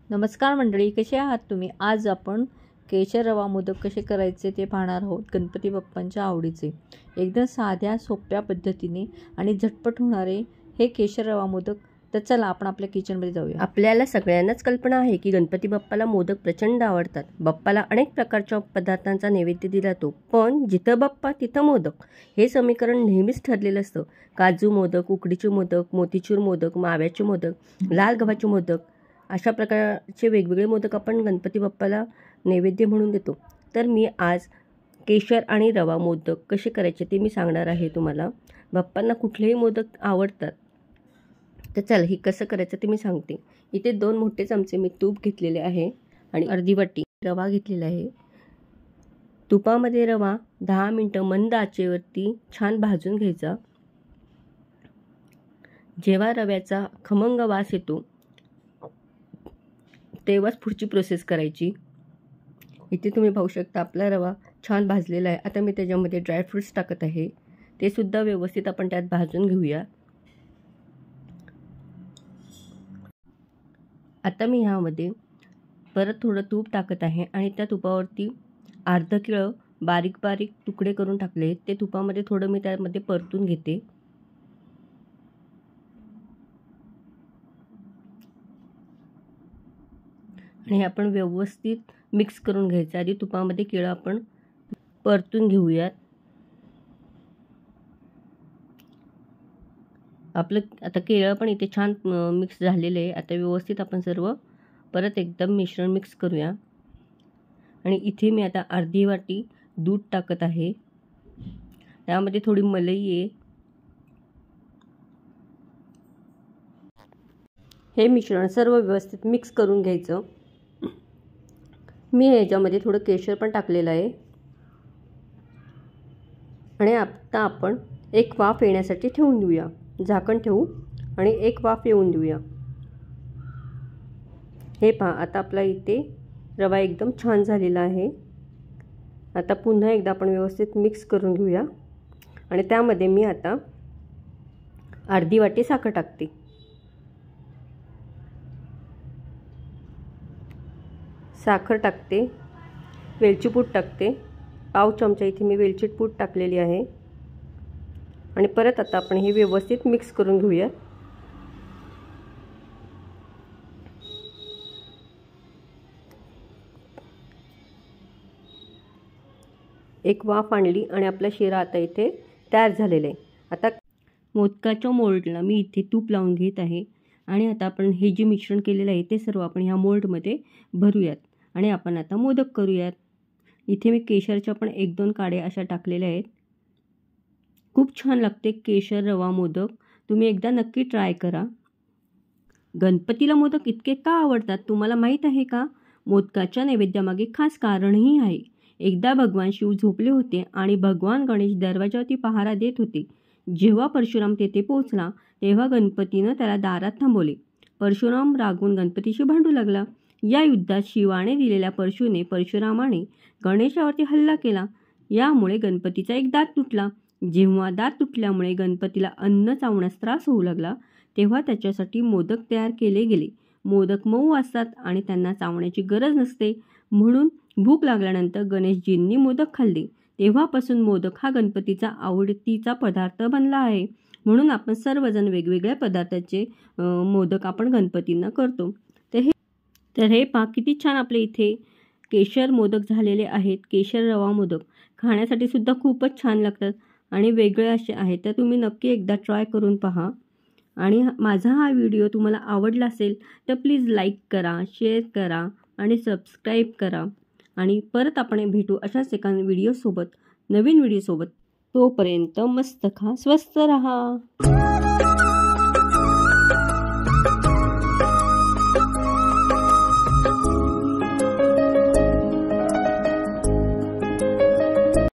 नमस्कार मंडळी, कसे आहात तुम्ही? आज आपण केशर रवा मोदक कसे करायचे ते पाहणार आहोत. गणपती बाप्पांच्या आवडीचे एकदम साध्या सोप्या पद्धतीने आणि झटपट होणारे हे केशर रवा मोदक. तर चला आपण आपल्या किचनमध्ये जाऊया. आपल्याला सगळ्यांनाच कल्पना आहे की गणपती बाप्पाला मोदक प्रचंड आवडतात. बाप्पाला अनेक प्रकारच्या पदार्थांचा नैवेद्य दिला जातो, पण जिथं बाप्पा तिथं मोदक हे समीकरण नेहमीच ठरलेलं असतं. काजू मोदक, उकडीचे मोदक, मोतीचूर मोदक, माव्याचे मोदक, लाल गव्हाचे मोदक अशा प्रकारचे वेगवेगळे मोदक आपण गणपती बाप्पाला नैवेद्य म्हणून देतो. तर मी आज केशर आणि रवा मोदक कसे करायचे ते मी सांगणार आहे तुम्हाला. बाप्पांना कुठलेही मोदक आवडतात. तर चला हे कसं करायचं ते मी सांगते. इथे 2 मोठे चमचे मी तूप घेतलेले आहे आणि अर्धी वाटी रवा घेतलेला आहे. तुपामध्ये रवा 10 मिनटं मंद आचेवरती छान भाजून घ्यायचा. जेव्हा रव्याचा खमंग वास येतो तेव्हाच पुढची प्रोसेस करायची. इथे तुम्ही पाहू शकता आपला रवा छान भाजलेला आहे. आता मी त्याच्यामध्ये ड्रायफ्रूट्स टाकत आहे. ते सुद्धा व्यवस्थित आपण त्यात भाजून घेऊया. आता मी ह्यामध्ये परत थोडं तूप टाकत आहे आणि त्या तुपावरती अर्ध केळं बारीक बारीक तुकडे करून टाकले. ते तुपामध्ये थोडं मी त्यामध्ये परतून घेते. आणि हे आपण व्यवस्थित मिक्स करून घ्यायचं. आधी तुपामध्ये केळं आपण परतून घेऊयात. आपलं आता केळं पण इथे छान मिक्स झालेलं आहे. आता व्यवस्थित आपण सर्व परत एकदम मिश्रण मिक्स करूया. आणि इथे मी आता अर्धी वाटी दूध टाकत आहे. त्यामध्ये थोडी मलई आहे. हे मिश्रण सर्व व्यवस्थित मिक्स करून घ्यायचं. मी ह्याच्यामध्ये थोडं केशर पण टाकलेलं आहे. आणि आता आपण एक वाफ येण्यासाठी ठेवून देऊया. झाकण ठेवू आणि एक वाफ येऊन देऊया. हे पहा, आता आपला इथे रवा एकदम छान झालेला आहे. आता पुन्हा एकदा आपण व्यवस्थित मिक्स करून घेऊया. आणि त्यामध्ये मी आता अर्धी वाटी साखर टाकते. साखर टाकते, वेलची पूड टाकते. पाव चमचा इथे मी वेलची पूड टाकलेली आहे. आणि परत आता आपण हे व्यवस्थित मिक्स करून घेऊया. एक वाफ आणली आणि आपला शिरा आता इथे तयार झालेला आहे. आता मोदकाच्या मोल्डला मी इथे तूप लावून घेत आहे. आणि आता आपण हे जे मिश्रण केलेलं आहे ते सर्व आपण ह्या मोल्डमध्ये भरूयात आणि आपण आता मोदक करूयात. इथे मी केशरच्या पण 1-2 काड्या अशा टाकलेल्या आहेत. खूप छान लागते केशर रवा मोदक. तुम्ही एकदा नक्की ट्राय करा. गणपतीला मोदक इतके का आवडतात तुम्हाला माहीत आहे का? मोदकाच्या नैवेद्यामागे खास कारणही आहे. एकदा भगवान शिव झोपले होते आणि भगवान गणेश दरवाजावरती पहारा देत होते. जेव्हा परशुराम तेथे पोहोचला तेव्हा गणपतीनं त्याला दारात थांबवले. परशुराम रागून गणपतीशी भांडू लागला. या युद्धात शिवाने दिलेल्या परशुने परशुरामाने गणेशावरती हल्ला केला. यामुळे गणपतीचा एक दात तुटला. जेव्हा दात तुटल्यामुळे गणपतीला अन्न चावण्यास त्रास होऊ लागला तेव्हा त्याच्यासाठी मोदक तयार केले गेले. मोदक मऊ असतात आणि त्यांना चावण्याची गरज नसते. म्हणून भूक लागल्यानंतर गणेशजींनी मोदक खाल्ले. तेव्हापासून मोदक हा गणपतीचा आवडतीचा पदार्थ बनला आहे. म्हणून आपण सर्वजण वेगवेगळ्या पदार्थाचे मोदक आपण गणपतींना करतो. तर हे पहा किती छान आपले इथे केशर मोदक झालेले आहेत. केशर रवा मोदक खाण्यासाठी सुद्धा खूपच छान लागतात आणि वेगळे असे आहेत. तर तुम्ही नक्की एकदा ट्राय करून पहा. आणि माझा हा व्हिडिओ तुम्हाला आवडला असेल तर प्लीज लाईक करा, शेअर करा आणि सबस्क्राईब करा. आणि परत आपण भेटू अशाच एका व्हिडिओसोबत, नवीन व्हिडिओसोबत. तोपर्यंत मस्त खा, स्वस्त रहा.